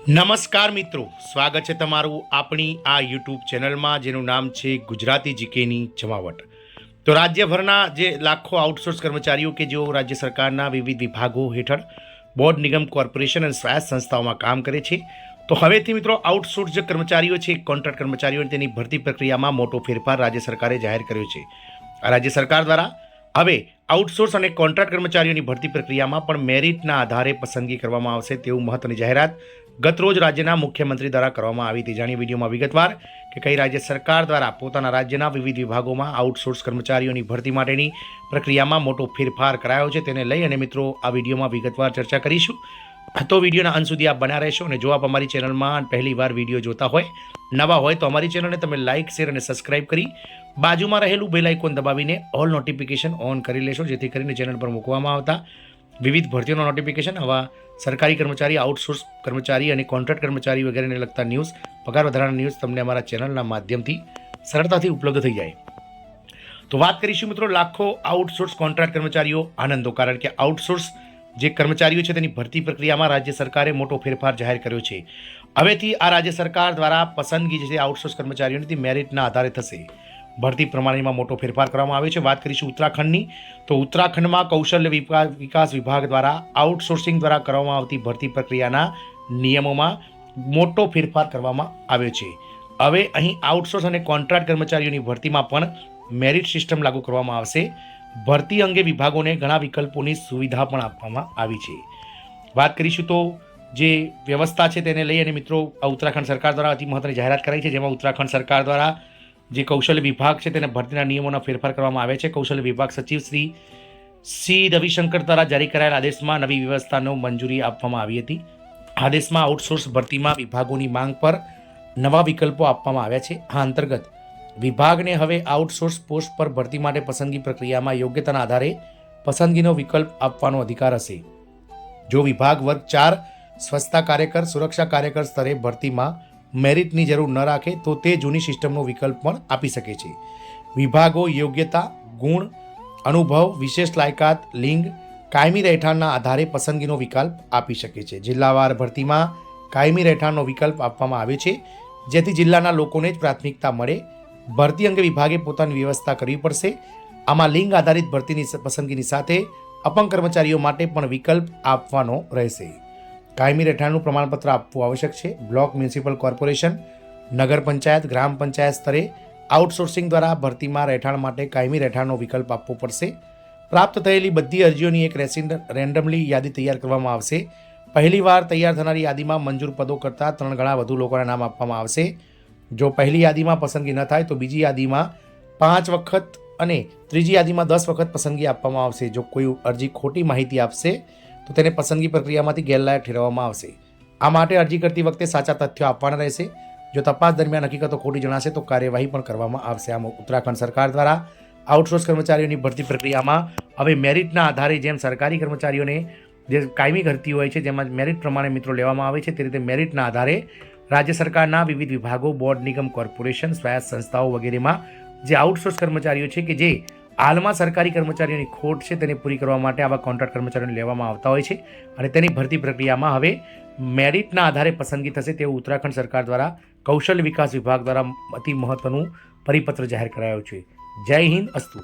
નમસ્કાર મિત્રો, સ્વાગત છે તમારું આપણી આ યુટ્યુબ ચેનલમાં જેનું નામ છે ગુજરાતી જીકેની જમાવટ। તો રાજ્યભરના જે લાખો આઉટસોર્સ કર્મચારીઓ કે જેઓ રાજ્ય સરકારના વિવિધ વિભાગો હેઠળ બોર્ડ નિગમ કોર્પોરેશન અને સ્વાયત્ત સંસ્થાઓમાં કામ કરે છે, તો હવેથી મિત્રો આઉટસોર્સ જે કર્મચારીઓ છે, કોન્ટ્રાક્ટ કર્મચારીઓ, તેની ભરતી પ્રક્રિયામાં મોટો ફેરફાર રાજ્ય સરકારે જાહેર કર્યો છે। આ રાજ્ય સરકાર દ્વારા હવે આઉટસોર્સ અને કોન્ટ્રાક્ટ કર્મચારીઓની ભરતી પ્રક્રિયામાં પણ મેરિટના આધારે પસંદગી કરવામાં આવશે તેવું મહત્વની જાહેરાત ગતરોજ રાજ્યના મુખ્યમંત્રી દ્વારા કરવામાં આવી હતી। જાણીએ વિડીયોમાં વિગતવાર કે કઈ રાજ્ય સરકાર દ્વારા પોતાના રાજ્યના વિવિધ વિભાગોમાં આઉટસોર્સ કર્મચારીઓની ભરતી માટેની પ્રક્રિયામાં મોટો ફેરફાર કરાયો છે, તેને લઈ અને મિત્રો આ વિડીયોમાં વિગતવાર ચર્ચા કરીશું। તો વિડીયોના અંત સુધી આપ બન્યા રહેશો અને જો આપ અમારી ચેનલમાં પહેલીવાર વિડીયો જોતા હોય, નવા હોય તો અમારી ચેનલને તમે લાઇક, શેર અને સબસ્ક્રાઇબ કરી બાજુમાં રહેલું બેલ આઇકોન દબાવીને ઓલ નોટિફિકેશન ઓન કરી લેશો, જેથી કરીને ચેનલ પર મૂકવામાં આવતા વિવિધ ભરતીઓના નોટિફિકેશન, આવા સરકારી કર્મચારી, આઉટસોર્સ કર્મચારી અને કોન્ટ્રાક્ટ કર્મચારી વગેરેને લગતા ન્યૂઝ, પગાર વધારાના ન્યૂઝ તમને અમારા ચેનલના માધ્યમથી સરળતાથી ઉપલબ્ધ થઈ જાય। તો વાત કરીશું મિત્રો લાખો આઉટસોર્સ કોન્ટ્રાક્ટ કર્મચારીઓ આનંદો, કારણ કે આઉટસોર્સ જે કર્મચારીઓ છે તેની ભરતી પ્રક્રિયામાં રાજ્ય સરકારે મોટો ફેરફાર જાહેર કર્યો છે। હવેથી આ રાજ્ય સરકાર દ્વારા પસંદગી જે આઉટસોર્સ કર્મચારીઓની મેરિટના આધારે થશે। ભરતી પ્રમાણેમાં મોટો ફેરફાર કરવામાં આવ્યો છે। વાત કરીશું ઉત્તરાખંડની, તો ઉત્તરાખંડમાં કૌશલ્ય વિકાસ વિભાગ દ્વારા આઉટસોર્સિંગ દ્વારા કરવામાં આવતી ભરતી પ્રક્રિયાના નિયમોમાં મોટો ફેરફાર કરવામાં આવ્યો છે। હવે અહીં આઉટસોર્સ અને કોન્ટ્રાક્ટ કર્મચારીઓની ભરતીમાં પણ મેરિટ સિસ્ટમ લાગુ કરવામાં આવશે। ભરતી અંગે વિભાગોને ઘણા વિકલ્પોની સુવિધા પણ આપવામાં આવી છે। વાત કરીશું તો જે વ્યવસ્થા છે તેને લઈ અને મિત્રો ઉત્તરાખંડ સરકાર દ્વારા અતિ મહત્વની જાહેરાત કરાઈ છે, જેમાં ઉત્તરાખંડ સરકાર દ્વારા જે કૌશલ્ય વિભાગ છે તેને ભરતીના નિયમોના ફેરફાર કરવામાં આવે છે। કૌશલ્ય વિભાગ સચિવ શ્રી સી રવિશંકર દ્વારા જારી કરાયેલ આદેશમાં નવી વ્યવસ્થાનો મંજૂરી આપવામાં આવી હતી। આદેશમાં આઉટસોર્સ ભરતીમાં વિભાગોની માંગ પર નવા વિકલ્પો આપવામાં આવ્યા છે। આ અંતર્ગત વિભાગને હવે આઉટસોર્સ પોસ્ટ પર ભરતી માટે પસંદગી પ્રક્રિયામાં યોગ્યતાના આધારે પસંદગીનો વિકલ્પ આપવાનો અધિકાર હશે। જો વિભાગ વર્ગ 4 સ્વચ્છતા કાર્યકર, સુરક્ષા કાર્યકર સ્તરે ભરતીમાં મેરિટની જરૂર ન રાખે તો તે જૂની સિસ્ટમનો વિકલ્પ પણ આપી શકે છે। વિભાગો યોગ્યતા, ગુણ, અનુભવ, વિશેષ લાયકાત, લિંગ, કાયમી રહેઠાણના આધારે પસંદગીનો વિકલ્પ આપી શકે છે। જિલ્લાવાર ભરતીમાં કાયમી રહેઠાણનો વિકલ્પ આપવામાં આવ્યો છે, જેથી જિલ્લાના લોકોને જ પ્રાથમિકતા મળે। ભરતી અંગે વિભાગે પોતાની વ્યવસ્થા કરવી પડશે। આમાં લિંગ આધારિત ભરતીની પસંદગીની સાથે અપંગ કર્મચારીઓ માટે પણ વિકલ્પ આપવાનો રહેશે। કાયમી રહેઠાણનું પ્રમાણપત્ર આપવું આવશ્યક છે। બ્લોક, મ્યુનિસિપલ કોર્પોરેશન, નગર પંચાયત, ગ્રામ પંચાયત સ્તરે આઉટસોર્સિંગ દ્વારા ભરતીમાં રહેઠાણ માટે કાયમી રહેઠાણનો વિકલ્પ આપવો પડશે। પ્રાપ્ત થયેલી બધી અરજીઓની એક રેન્ડમલી યાદી તૈયાર કરવામાં આવશે। પહેલીવાર તૈયાર થનારી યાદીમાં મંજૂર પદો કરતાં 3 ગણા વધુ લોકોના નામ આપવામાં આવશે। જો પહેલી યાદીમાં પસંદગી ન થાય તો બીજી યાદીમાં 5 વખત અને ત્રીજી યાદીમાં 10 વખત પસંદગી આપવામાં આવશે। જો કોઈ અરજી ખોટી માહિતી આપશે તો તેને પસંદગી પ્રક્રિયામાંથી ગેરલાયક ઠેરવવામાં આવશે। આ માટે અરજી કરતી વખતે સાચા તથ્યો આપવાના રહેશે। જો તપાસ દરમિયાન હકીકતો ખોટી જણાશે તો કાર્યવાહી પણ કરવામાં આવશે। આમ ઉત્તરાખંડ સરકાર દ્વારા આઉટસોર્સ કર્મચારીઓની ભરતી પ્રક્રિયામાં હવે મેરિટના આધારે જેમ સરકારી કર્મચારીઓને જે કાયમી ભરતી હોય છે જેમાં મેરિટ પ્રમાણે મિત્રો લેવામાં આવે છે, તે રીતે મેરિટના આધારે રાજ્ય સરકારના વિવિધ વિભાગો, બોર્ડ નિગમ કોર્પોરેશન, સ્વાયત્ત સંસ્થાઓ વગેરેમાં જે આઉટસોર્સ કર્મચારીઓ છે કે જે હાલમાં સરકારી કર્મચારીઓની ખોટ છે તેને પૂરી કરવા માટે આવા કોન્ટ્રાક્ટ કર્મચારીઓને લેવામાં આવતા હોય છે અને તેની ભરતી પ્રક્રિયામાં હવે મેરિટના આધારે પસંદગી થશે તેવું ઉત્તરાખંડ સરકાર દ્વારા કૌશલ્ય વિકાસ વિભાગ દ્વારા અતિ મહત્વનું પરિપત્ર જાહેર કરાયો છે। જય હિન્દ, અસ્તુ।